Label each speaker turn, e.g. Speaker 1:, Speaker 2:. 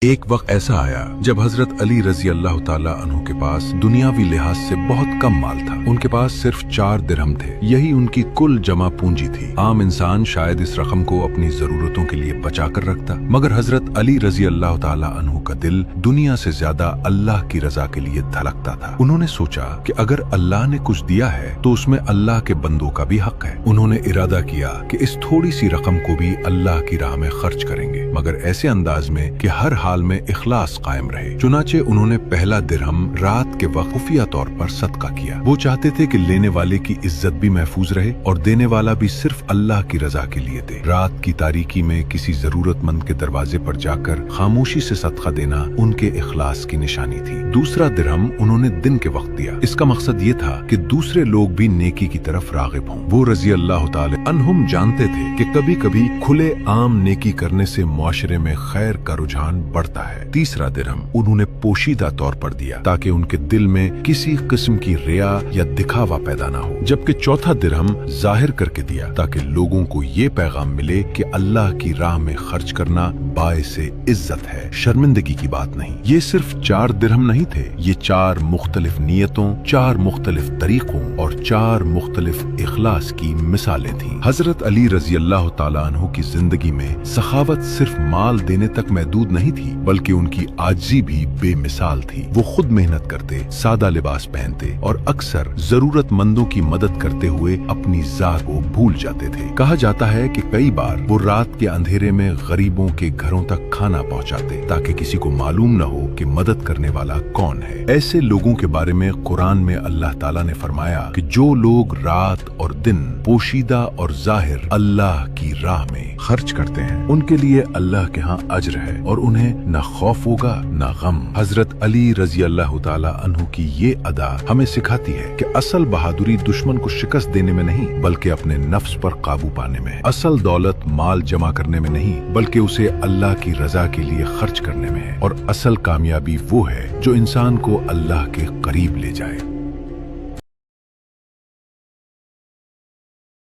Speaker 1: ایک وقت ایسا آیا جب حضرت علی رضی اللہ تعالیٰ عنہ کے پاس دنیاوی لحاظ سے بہت کم مال تھا۔ ان کے پاس صرف 4 درہم تھے، یہی ان کی کل جمع پونجی تھی۔ عام انسان شاید اس رقم کو اپنی ضرورتوں کے لیے بچا کر رکھتا، مگر حضرت علی رضی اللہ تعالیٰ عنہ کا دل دنیا سے زیادہ اللہ کی رضا کے لیے دھڑکتا تھا۔ انہوں نے سوچا کہ اگر اللہ نے کچھ دیا ہے تو اس میں اللہ کے بندوں کا بھی حق ہے۔ انہوں نے ارادہ کیا کہ اس تھوڑی سی رقم کو بھی اللہ کی راہ میں خرچ کریں گے، مگر ایسے انداز میں کہ ہر حال میں اخلاص قائم رہے۔ چنانچہ انہوں نے پہلا درہم رات کے وقت خفیہ طور پر صدقہ کیا۔ وہ چاہتے تھے کہ لینے والے کی عزت بھی محفوظ رہے اور دینے والا بھی صرف اللہ کی رضا کے لیے دے۔ رات کی تاریکی میں کسی ضرورت مند کے دروازے پر جا کر خاموشی سے صدقہ دینا ان کے اخلاص کی نشانی تھی۔ دوسرا درہم انہوں نے دن کے وقت دیا۔ اس کا مقصد یہ تھا کہ دوسرے لوگ بھی نیکی کی طرف راغب ہوں۔ وہ رضی اللہ تعالی عنہم جانتے تھے کہ کبھی کبھی کھلے عام نیکی کرنے سے معاشرے میں خیر کا رجحان بڑھتا ہے۔ تیسرا درہم انہوں نے پوشیدہ طور پر دیا تاکہ ان کے دل میں کسی قسم کی ریا یا دکھاوا پیدا نہ ہو، جبکہ چوتھا درہم ظاہر کر کے دیا تاکہ لوگوں کو یہ پیغام ملے کہ اللہ کی راہ میں خرچ کرنا باعث عزت ہے، شرمندگی کی بات نہیں۔ یہ صرف 4 درہم نہیں تھے، یہ 4 مختلف نیتوں، 4 مختلف طریقوں اور 4 مختلف اخلاص کی مثالیں تھیں۔ حضرت علی رضی اللہ تعالیٰ عنہ کی زندگی میں سخاوت صرف مال دینے تک محدود نہیں تھی، بلکہ ان کی عاجزی بھی بے مثال تھی۔ وہ خود محنت کرتے، سادہ لباس پہنتے اور اکثر ضرورت مندوں کی مدد کرتے ہوئے اپنی ذات کو بھول جاتے تھے۔ کہا جاتا ہے کہ کئی بار وہ رات کے اندھیرے میں غریبوں کے گھروں تک کھانا پہنچاتے تاکہ کسی کو معلوم نہ ہو کہ مدد کرنے والا کون ہے۔ ایسے لوگوں کے بارے میں قرآن میں اللہ تعالیٰ نے فرمایا کہ جو لوگ رات اور دن پوشیدہ اور ظاہر اللہ کی راہ میں خرچ کرتے ہیں ان کے لیے اللہ کے ہاں اجر ہے اور انہیں نہ خوف ہوگا نہ غم۔ حضرت علی رضی اللہ تعالیٰ عنہ کی یہ ادا ہمیں سکھاتی ہے کہ اصل بہادری دشمن کو شکست دینے میں نہیں بلکہ اپنے نفس پر قابو پانے میں ہے۔ اصل دولت مال جمع کرنے میں نہیں بلکہ اسے اللہ کی رضا کے لیے خرچ کرنے میں ہے، اور اصل کامیابی وہ ہے جو انسان کو اللہ کے قریب لے جائے۔